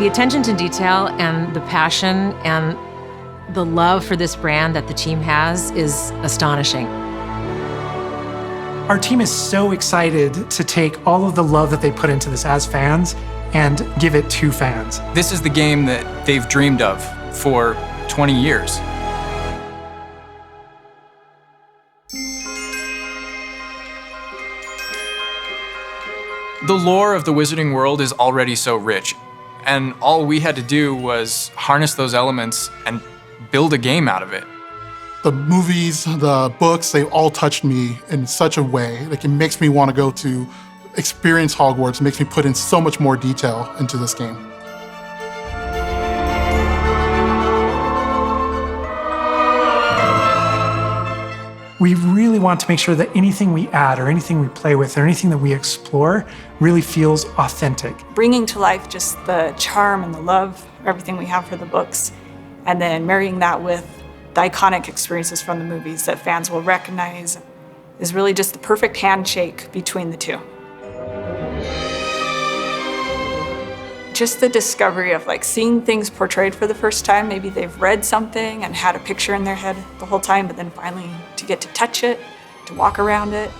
The attention to detail and the passion and the love for this brand that the team has is astonishing. Our team is so excited to take all of the love that they put into this as fans and give it to fans. This is the game that they've dreamed of for 20 years. The lore of the Wizarding World is already so rich, and all we had to do was harness those elements and build a game out of it. The movies, the books, they all touched me in such a way. Like, it makes me want to go to experience Hogwarts. It makes me put in so much more detail into this game. We really want to make sure that anything we add or anything we play with or anything that we explore really feels authentic. Bringing to life just the charm and the love, everything we have for the books, and then marrying that with the iconic experiences from the movies that fans will recognize is really just the perfect handshake between the two. Just the discovery of like seeing things portrayed for the first time. Maybe they've read something and had a picture in their head the whole time, but then finally to get to touch it, to walk around it.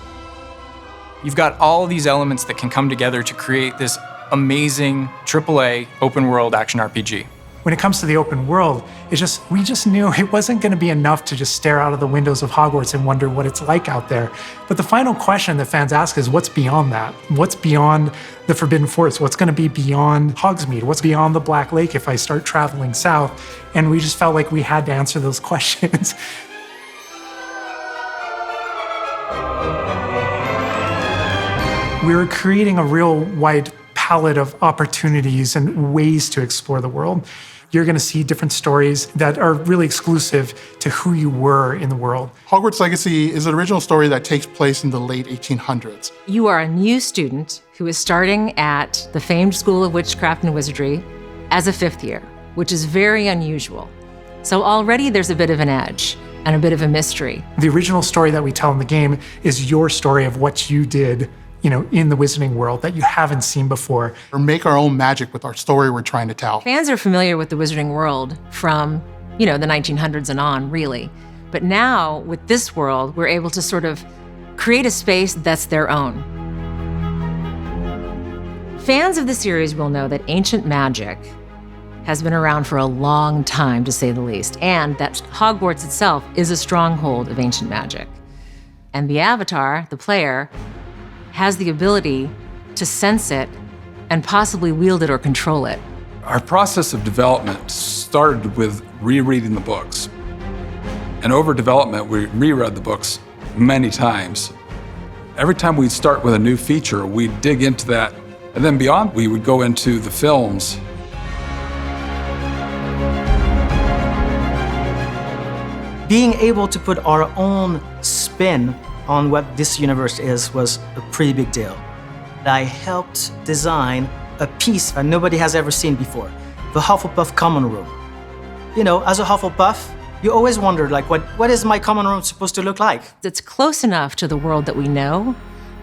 You've got all of these elements that can come together to create this amazing AAA open world action RPG. When it comes to the open world, we just knew it wasn't going to be enough to just stare out of the windows of Hogwarts and wonder what it's like out there. But the final question that fans ask is, what's beyond that? What's beyond the Forbidden Forest? What's going to be beyond Hogsmeade? What's beyond the Black Lake if I start traveling south? And we just felt like we had to answer those questions. We were creating a real wide palette of opportunities and ways to explore the world. You're going to see different stories that are really exclusive to who you were in the world. Hogwarts Legacy is an original story that takes place in the late 1800s. You are a new student who is starting at the famed School of Witchcraft and Wizardry as a 5th year, which is very unusual. So already there's a bit of an edge and a bit of a mystery. The original story that we tell in the game is your story of what you did, in the Wizarding World that you haven't seen before. Or make our own magic with our story we're trying to tell. Fans are familiar with the Wizarding World from, the 1900s and on, really. But now, with this world, we're able to sort of create a space that's their own. Fans of the series will know that ancient magic has been around for a long time, to say the least, and that Hogwarts itself is a stronghold of ancient magic. And the Avatar, the player, has the ability to sense it and possibly wield it or control it. Our process of development started with rereading the books. And over development, we reread the books many times. Every time we'd start with a new feature, we'd dig into that. And then beyond, we would go into the films. Being able to put our own spin on what this universe was a pretty big deal. I helped design a piece that nobody has ever seen before, the Hufflepuff common room. As a Hufflepuff, you always wonder, what is my common room supposed to look like? It's close enough to the world that we know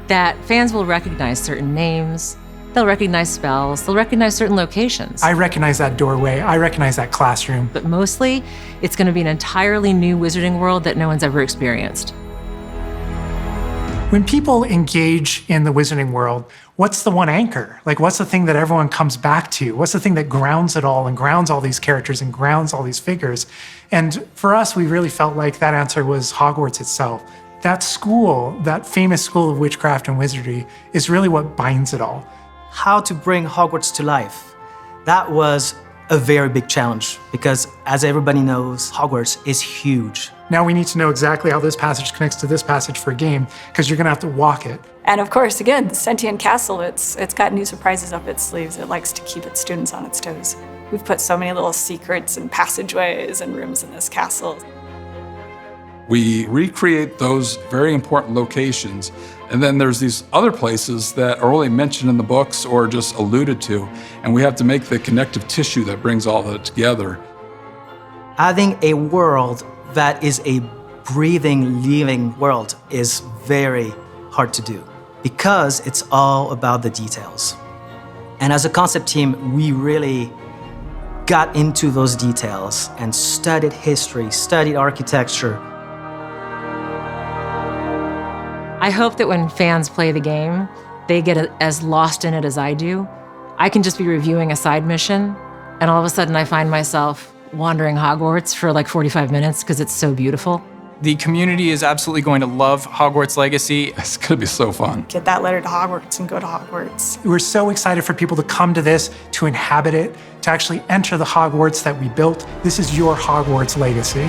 that fans will recognize certain names, they'll recognize spells, they'll recognize certain locations. I recognize that doorway, I recognize that classroom. But mostly, it's going to be an entirely new Wizarding World that no one's ever experienced. When people engage in the Wizarding World, what's the one anchor? What's the thing that everyone comes back to? What's the thing that grounds it all and grounds all these characters and grounds all these figures? And for us, we really felt like that answer was Hogwarts itself. That school, that famous School of Witchcraft and Wizardry, is really what binds it all. How to bring Hogwarts to life. That was a very big challenge because, as everybody knows, Hogwarts is huge. Now we need to know exactly how this passage connects to this passage for a game, because you're going to have to walk it. And of course, again, the Sentient Castle, it's got new surprises up its sleeves. It likes to keep its students on its toes. We've put so many little secrets and passageways and rooms in this castle. We recreate those very important locations, and then there's these other places that are only mentioned in the books or just alluded to, and we have to make the connective tissue that brings all that together. Having a world that is a breathing, living world is very hard to do because it's all about the details. And as a concept team, we really got into those details and studied history, studied architecture. I hope that when fans play the game, they get as lost in it as I do. I can just be reviewing a side mission, and all of a sudden I find myself wandering Hogwarts for like 45 minutes because it's so beautiful. The community is absolutely going to love Hogwarts Legacy. It's going to be so fun. Get that letter to Hogwarts and go to Hogwarts. We're so excited for people to come to this, to inhabit it, to actually enter the Hogwarts that we built. This is your Hogwarts legacy.